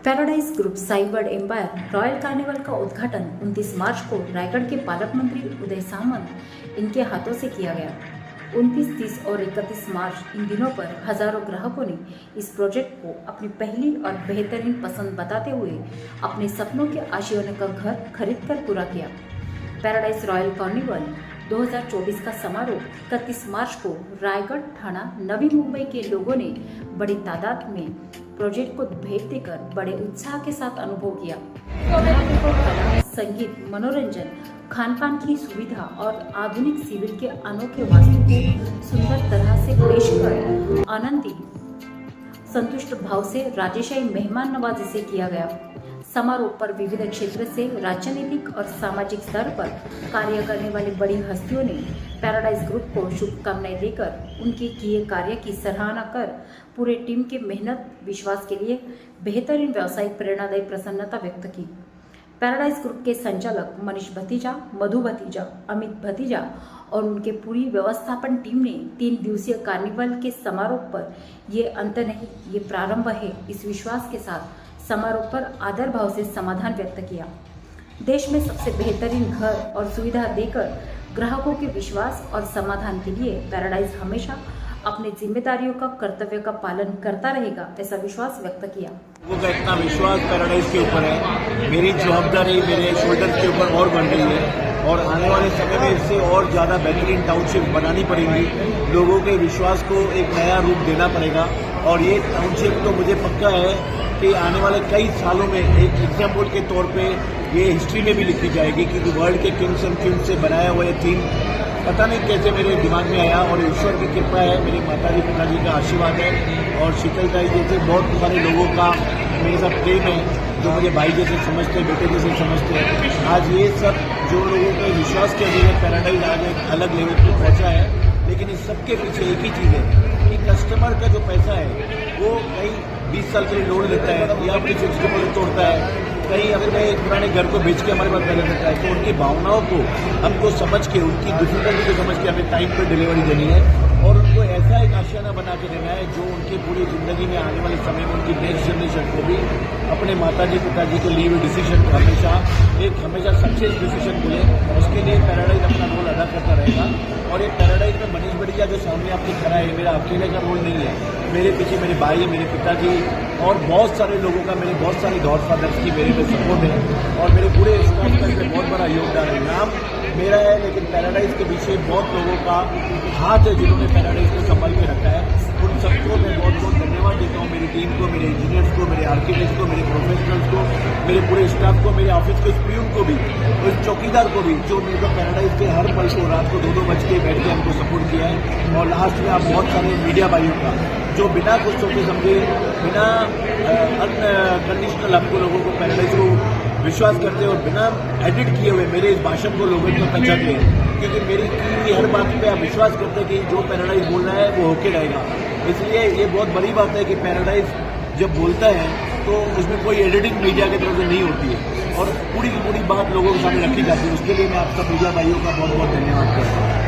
Paradise group Cybird Empire Royal Carnival का उद्घाटन 29 मार्च को रायगढ़ के पालक मंत्री उदय सामंत इनके हाथों से किया गया। 29, 30 और 31 मार्च इन दिनों पर हजारों ग्राहकों ने इस प्रोजेक्ट को अपनी पहली और बेहतरीन पसंद बताते हुए अपने सपनों के आशियाने का घर खरीद कर पूरा किया। पैराडाइज रॉयल कार्निवल 2024 का समारोह 31 मार्च को रायगढ़, थाना, नवी मुंबई के लोगों ने बड़ी तादाद में प्रोजेक्ट को भेंट देकर बड़े उत्साह के साथ अनुभव किया। कला, संगीत, मनोरंजन, खान पान की सुविधा और आधुनिक सिविल के अनोखे वास्तु को सुंदर तरह से पेश कर आनंदित संतुष्ट भाव से राजेशाही मेहमान नवाजी से किया गया। समारोह पर विविध क्षेत्र से राजनीतिक और सामाजिक स्तर पर कार्य करने वाली बड़ी हस्तियों ने पैराडाइज ग्रुप को शुभकामनाएं देकर उनके किए कार्य की सराहना कर पूरे टीम के मेहनत विश्वास के लिए बेहतरीन व्यावसायिक प्रेरणादायी प्रसन्नता व्यक्त की। पैराडाइज ग्रुप के संचालक मनीष भतीजा, मधु भतीजा, अमित भतीजा और उनके पूरी व्यवस्थापन टीम ने 3 दिवसीय कार्निवल के समारोह पर ये अंत नहीं, ये प्रारंभ है, इस विश्वास के साथ समारोह पर आदर भाव से समाधान व्यक्त किया। देश में सबसे बेहतरीन घर और सुविधा देकर ग्राहकों के विश्वास और समाधान के लिए पैराडाइज हमेशा अपनी जिम्मेदारियों का कर्तव्य का पालन करता रहेगा, ऐसा विश्वास व्यक्त किया। लोगों का इतना विश्वास पैराडाइज के ऊपर है, मेरी जवाबदारी मेरे शोल्डर के ऊपर और बढ़ रही है और आने वाले समय में इससे और ज्यादा बेहतरीन टाउनशिप बनानी पड़ेगी। लोगों के विश्वास को एक नया रूप देना पड़ेगा और ये टाउनशिप तो मुझे पक्का है कि आने वाले कई सालों में एक एग्जाम्पल के तौर पे ये हिस्ट्री में भी लिखी जाएगी कि वर्ल्ड के किंग्स एंड क्वींस से बनाया हुआ ये थीम पता नहीं कैसे मेरे दिमाग में आया और ईश्वर की कृपा है, मेरी माताजी पिताजी का आशीर्वाद है और शीतलताई जैसे बहुत सारे लोगों का मेरे साथ प्रेम है जो मुझे भाई जैसे समझते हैं, बेटे जैसे समझते हैं। आज ये सब जो लोगों के विश्वास के लिए पैराडाइज आज एक अलग लेवल पर पहुंचा है, लेकिन इस सबके पीछे एक ही चीज़ है कि कस्टमर का जो पैसा है वो कहीं 20 साल के लिए लोन लेता है या अपनी फिक्स डिपॉजिट तोड़ता है, कहीं अगर मैं एक पुराने घर को बेच के हमारे पास पहले सकता है, तो उनकी भावनाओं को हमको समझ के, उनकी डिफिकल्टी को समझ के हमें टाइम पर डिलीवरी देनी है और उनको ऐसा एक आशियाना बना के देना है जो उनकी पूरी जिंदगी में आने वाले समय में उनकी नेक्स्ट जनरेशन को भी अपने माताजी पिताजी के लिए डिसीजन को हमेशा सक्सेस डिसीजन मिले। उसके लिए पैराडाइज अपना रोल अदा करता रहेगा और ये पैराडाइज में मनीष भतीजा जो सामने आपके खड़ा है, मेरा अकेले का रोल नहीं है, मेरे पीछे मेरे भाई, मेरे पिताजी और बहुत सारे लोगों का, मेरे बहुत सारे गॉडफादर्स की मेरे पे सपोर्ट है और मेरे पूरे स्टाफ का इसमें बहुत बड़ा योगदान है। नाम मेरा है लेकिन पैराडाइज के पीछे बहुत लोगों का हाथ है जिन्होंने पैराडाइज को संभाल के रखा है। उन सबको मैं बहुत बहुत धन्यवाद देता हूँ, मेरी टीम को, मेरे इंजीनियर्स को, मेरे आर्किटेक्ट्स को, मेरे प्रोफेशनल्स को, मेरे पूरे स्टाफ को, मेरे ऑफिस के स्पीयून को भी, उस चौकीदार को भी जो मेरे को पैराडाइज के हर पल को रात को 2-2 बज के बैठ के हमको सपोर्ट किया है। और लास्ट में आप बहुत सारे मीडिया भाइयों का जो बिना कुछ सोचे समझे, बिना अनकंडीशनल आपको लोगों को पैराडाइज को विश्वास करते और बिना एडिट किए हुए मेरे इस भाषण को लोगों को पहचानते हैं, क्योंकि मेरी की हर बात पे आप विश्वास करते हैं कि जो पैराडाइज बोल रहा है वो होके रहेगा। इसलिए ये बहुत बड़ी बात है कि पैराडाइज जब बोलता है तो उसमें कोई एडिटिंग मीडिया की तरफ से नहीं होती है और पूरी की पूरी बात लोगों के सामने रखी जाती है। उसके लिए मैं आप सब मीडिया भाइयों का बहुत बहुत धन्यवाद करता हूँ।